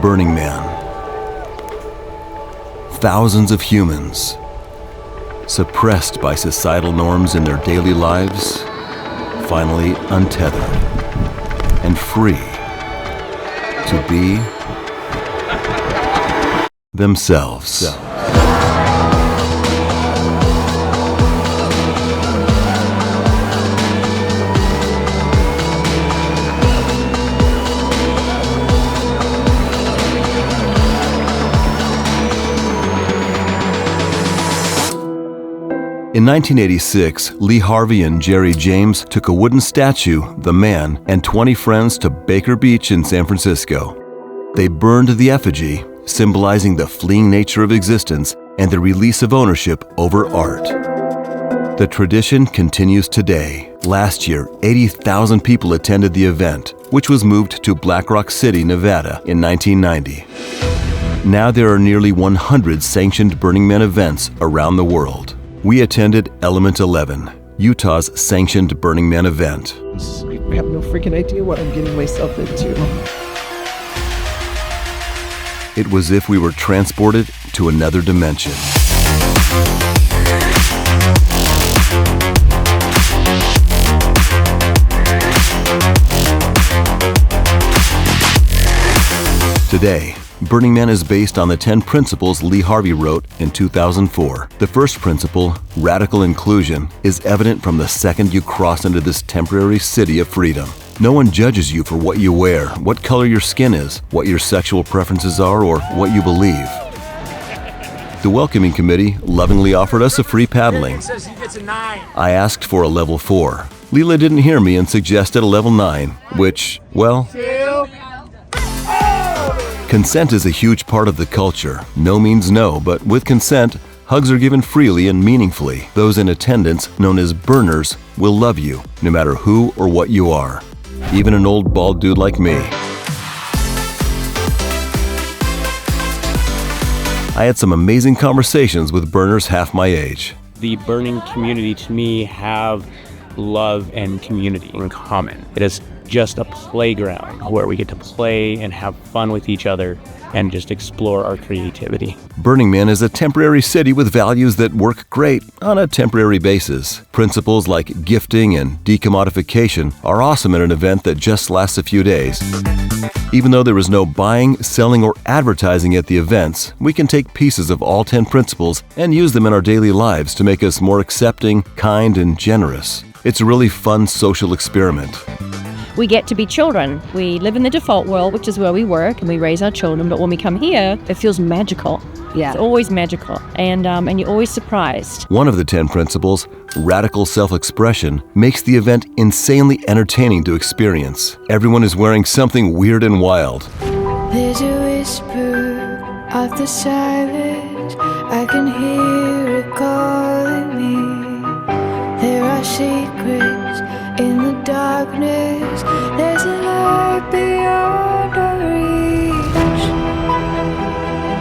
Burning Man. Thousands of humans, suppressed by societal norms in their daily lives, finally untethered and free to be themselves. In 1986, Lee Harvey and Jerry James took a wooden statue, the Man, and 20 friends to Baker Beach in San Francisco. They burned the effigy, symbolizing the fleeting nature of existence and the release of ownership over art. The tradition continues today. Last year, 80,000 people attended the event, which was moved to Black Rock City, Nevada in 1990. Now there are nearly 100 sanctioned Burning Man events around the world. We attended Element 11, Utah's sanctioned Burning Man event. I have no freaking idea what I'm getting myself into. It was as if we were transported to another dimension. Today, Burning Man is based on the 10 principles Lee Harvey wrote in 2004. The first principle, radical inclusion, is evident from the second you cross into this temporary city of freedom. No one judges you for what you wear, what color your skin is, what your sexual preferences are, or what you believe. The welcoming committee lovingly offered us a free paddling. I asked for a level 4. Leela didn't hear me and suggested a level 9, which, well, consent is a huge part of the culture. No means no, but with consent, hugs are given freely and meaningfully. Those in attendance, known as burners, will love you, no matter who or what you are. Even an old bald dude like me. I had some amazing conversations with burners half my age. The burning community to me have love and community in common. It is just a playground where we get to play and have fun with each other and just explore our creativity. Burning Man is a temporary city with values that work great on a temporary basis. Principles like gifting and decommodification are awesome at an event that just lasts a few days. Even though there is no buying, selling, or advertising at the events, we can take pieces of all 10 principles and use them in our daily lives to make us more accepting, kind, and generous. It's a really fun social experiment. We get to be children. We live in the default world, which is where we work and we raise our children. But when we come here, it feels magical. Yeah. It's always magical. And you're always surprised. One of the 10 principles, radical self-expression, makes the event insanely entertaining to experience. Everyone is wearing something weird and wild. There's a whisper of the silence. I can hear it calling me. There are secrets in the darkness, there's a light beyond our reach.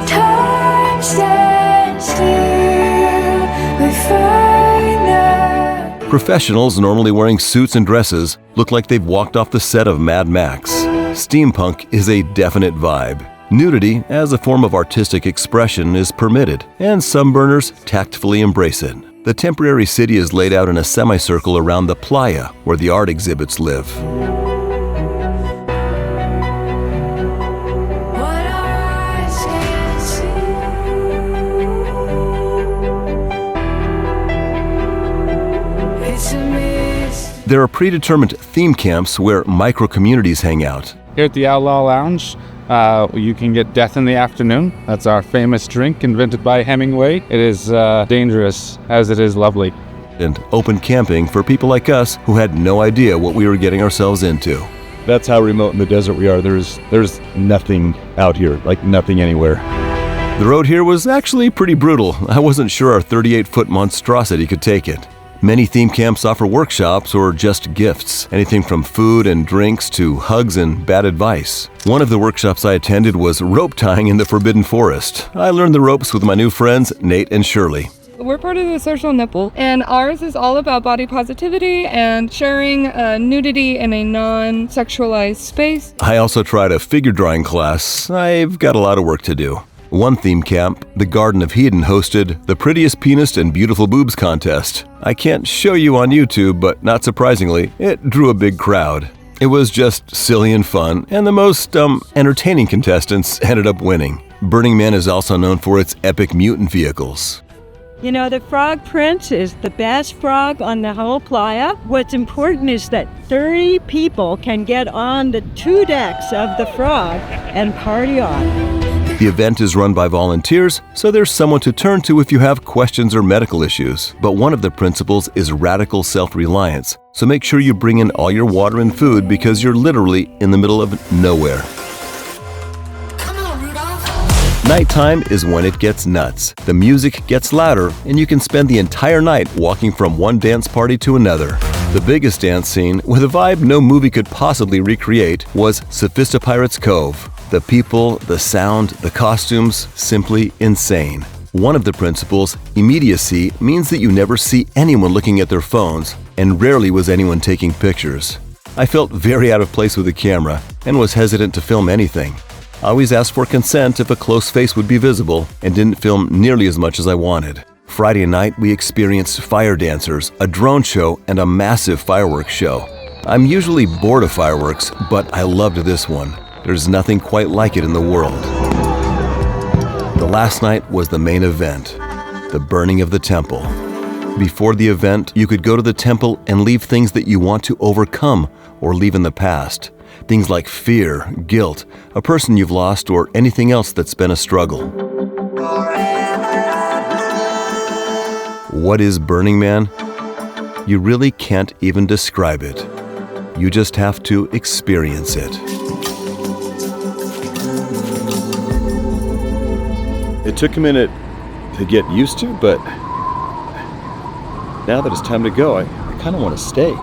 Time stands still, we find that. Professionals normally wearing suits and dresses look like they've walked off the set of Mad Max. Steampunk is a definite vibe. Nudity, as a form of artistic expression, is permitted, and some burners tactfully embrace it. The temporary city is laid out in a semicircle around the playa, where the art exhibits live. There are predetermined theme camps where micro-communities hang out. Here at the Outlaw Lounge, you can get Death in the Afternoon. That's our famous drink invented by Hemingway. It is dangerous as it is lovely. And open camping for people like us who had no idea what we were getting ourselves into. That's how remote in the desert we are. There's nothing out here, like nothing anywhere. The road here was actually pretty brutal. I wasn't sure our 38-foot monstrosity could take it. Many theme camps offer workshops or just gifts, anything from food and drinks to hugs and bad advice. One of the workshops I attended was rope tying in the Forbidden Forest. I learned the ropes with my new friends, Nate and Shirley. we're part of the Social Nipple, and ours is all about body positivity and sharing nudity in a non-sexualized space. I also tried a figure drawing class. I've got a lot of work to do. One theme camp, the Garden of Eden, hosted the Prettiest Penis and Beautiful Boobs contest. I can't show you on YouTube, but not surprisingly, it drew a big crowd. It was just silly and fun, and the most entertaining contestants ended up winning. Burning Man is also known for its epic mutant vehicles. You know, the Frog Prince is the best frog on the whole playa. What's important is that 30 people can get on the 2 decks of the Frog and party on. The event is run by volunteers, so there's someone to turn to if you have questions or medical issues. But one of the principles is radical self-reliance, so make sure you bring in all your water and food because you're literally in the middle of nowhere. Nighttime is when it gets nuts. The music gets louder, and you can spend the entire night walking from one dance party to another. The biggest dance scene, with a vibe no movie could possibly recreate, was Sophistopirates Cove. The people, the sound, the costumes, simply insane. One of the principles, immediacy, means that you never see anyone looking at their phones, and rarely was anyone taking pictures. I felt very out of place with the camera, and was hesitant to film anything. I always asked for consent if a close face would be visible, and didn't film nearly as much as I wanted. Friday night, we experienced fire dancers, a drone show, and a massive fireworks show. I'm usually bored of fireworks, but I loved this one. There's nothing quite like it in the world. The last night was the main event, the burning of the temple. Before the event, you could go to the temple and leave things that you want to overcome or leave in the past. Things like fear, guilt, a person you've lost, or anything else that's been a struggle. What is Burning Man? You really can't even describe it. You just have to experience it. It took a minute to get used to, but now that it's time to go, I kind of want to stay.